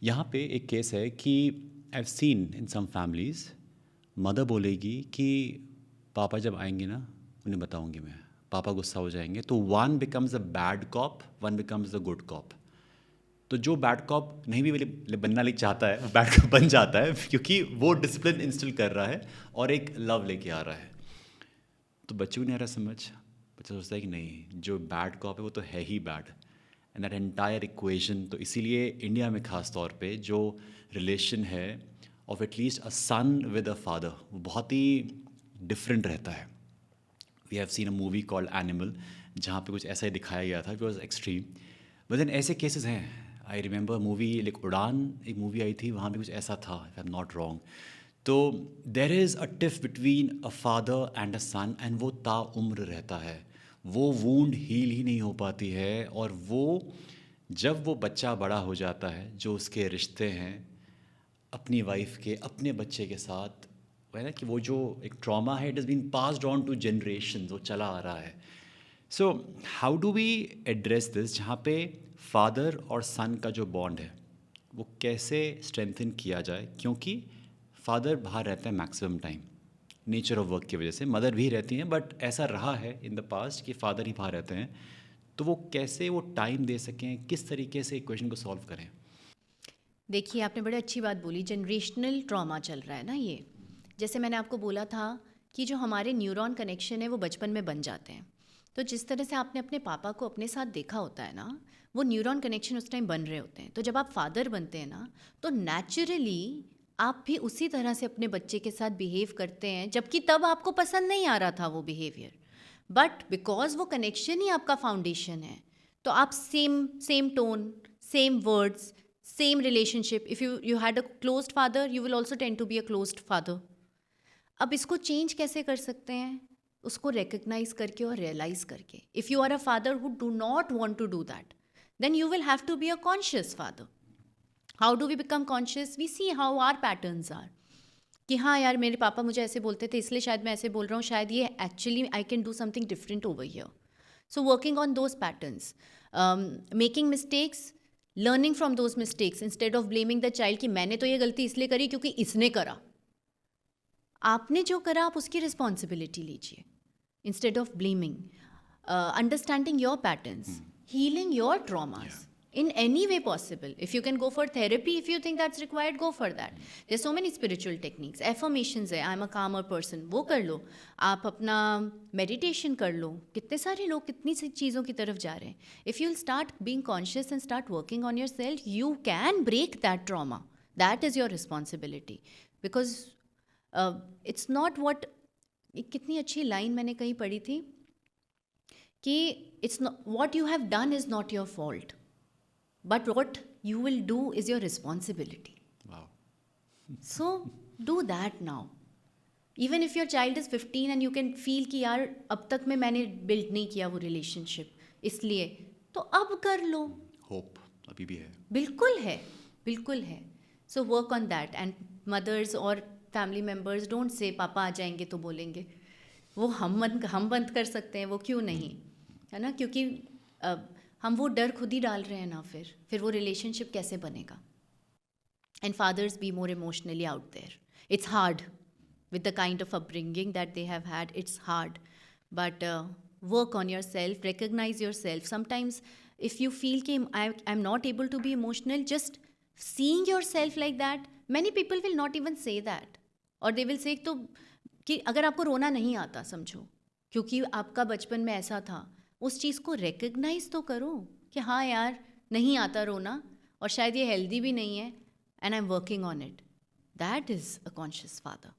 यहाँ पे एक केस है कि I have seen in some families mother बोलेगी कि पापा जब आएंगे ना उन्हें बताऊंगी मैं, पापा गुस्सा हो जाएंगे, तो one becomes a bad cop, one becomes a good cop. तो जो बैड कॉप नहीं भी बनना नहीं चाहता है वो बैड कॉप बन जाता है क्योंकि वो डिसिप्लिन इंस्टिल कर रहा है और एक लव लेके आ रहा है। तो बच्चे को नहीं आ रहा समझ, बच्चा सोचता है कि नहीं जो बैड कॉप है वो तो है ही bad, and that entire equation. तो इसीलिए इंडिया में ख़ास तौर पे जो रिलेशन है of at least a son with a father वो बहुत ही डिफरेंट रहता है। We have seen a movie called Animal जहाँ पे कुछ ऐसा ही दिखाया गया था, it was extreme, but then ऐसे केसेस हैं। आई रिमेंबर मूवी लाइक उड़ान, एक मूवी आई थी, वहाँ भी कुछ ऐसा था, if I am not wrong. तो there is a tiff between a father and a son, and वो ताउम्र रहता है, वो वूंड हील ही नहीं हो पाती है। और वो जब वो बच्चा बड़ा हो जाता है, जो उसके रिश्ते हैं अपनी वाइफ के, अपने बच्चे के साथ, वो है ना कि वो जो एक ट्रॉमा है, it is been passed on to generation, वो चला आ रहा है। So how do we address this, जहाँ पे फादर और सन का जो बॉन्ड है वो कैसे स्ट्रेंथन किया जाए, क्योंकि फादर बाहर रहता है maximum time nature of work की वजह से, मदर भी रहती हैं, बट ऐसा रहा है इन द पास्ट कि फादर ही बाहर रहते हैं। तो वो कैसे वो टाइम दे सकें, किस तरीके से इक्वेशन को सॉल्व करें? देखिए, आपने बड़ी अच्छी बात बोली, जनरेशनल ट्रॉमा चल रहा है ना ये। जैसे मैंने आपको बोला था कि जो हमारे न्यूरॉन कनेक्शन है वो बचपन में बन जाते हैं। तो जिस तरह से आपने अपने पापा को अपने साथ देखा होता है ना, वो न्यूरॉन कनेक्शन उस टाइम बन रहे होते हैं। तो जब आप फादर बनते हैं ना, तो नेचुरली आप भी उसी तरह से अपने बच्चे के साथ बिहेव करते हैं, जबकि तब आपको पसंद नहीं आ रहा था वो बिहेवियर। बट बिकॉज वो कनेक्शन ही आपका फाउंडेशन है, तो आप same same tone, same words, same relationship. If you had a closed father, you will also tend to be a closed father. अब इसको चेंज कैसे कर सकते हैं? उसको रिकग्नाइज करके और रियलाइज करके। If you are a father who do not want to do that, then you will have to be a conscious father. How do we become conscious? We see how are patterns are, कि हाँ यार, मेरे पापा मुझे ऐसे बोलते थे इसलिए शायद मैं ऐसे बोल रहा हूँ, शायद ये actually I can do something different over here. So working on those patterns, making mistakes, learning from those mistakes instead of blaming the child कि मैंने तो ये गलती इसलिए करी क्योंकि इसने करा। आपने जो करा आप उसकी रिस्पॉन्सिबिलिटी लीजिए instead of blaming. Understanding your patterns, healing your traumas in any way possible. If you can go for therapy, if you think that's required, go for that. There's so many spiritual techniques. Affirmations है, I'm a calmer person, वो कर लो। आप अपना meditation कर लो। कितने सारे लोग कितनी सी चीज़ों की तरफ जा रहे हैं। If you'll start being conscious and start working on yourself, you can break that trauma. That is your responsibility. Because it's not what, कितनी अच्छी लाइन मैंने कहीं पढ़ी थी कि it's what you have done is not your fault, but what you will do is your responsibility. वाह। So do that now. Even if your child is 15 and you can feel कि यार अब तक में मैंने बिल्ड नहीं किया वो रिलेशनशिप, इसलिए तो अब कर लो। होप अभी भी है। बिल्कुल है, बिल्कुल है। So work on that. And mothers और फैमिली मेम्बर्स, डोंट से पापा आ जाएंगे तो बोलेंगे, वो हम बंद कर सकते हैं, वो क्यों नहीं, है ना? क्योंकि हम वो डर खुद ही डाल रहे हैं ना, फिर वो रिलेशनशिप कैसे बनेगा? And fathers be more emotionally out there. It's hard with the kind of upbringing that they have had. It's hard, but work on yourself, recognize yourself. Sometimes if you feel कि I'm not able to be emotional, just seeing yourself like that, many people will not even say that, or they will say तो कि अगर आपको रोना नहीं आता समझो क्योंकि आपका बचपन में ऐसा था, उस चीज़ को recognize तो करो कि हाँ यार नहीं आता रोना, और शायद ये healthy भी नहीं है, and I'm working on it. That is a conscious father.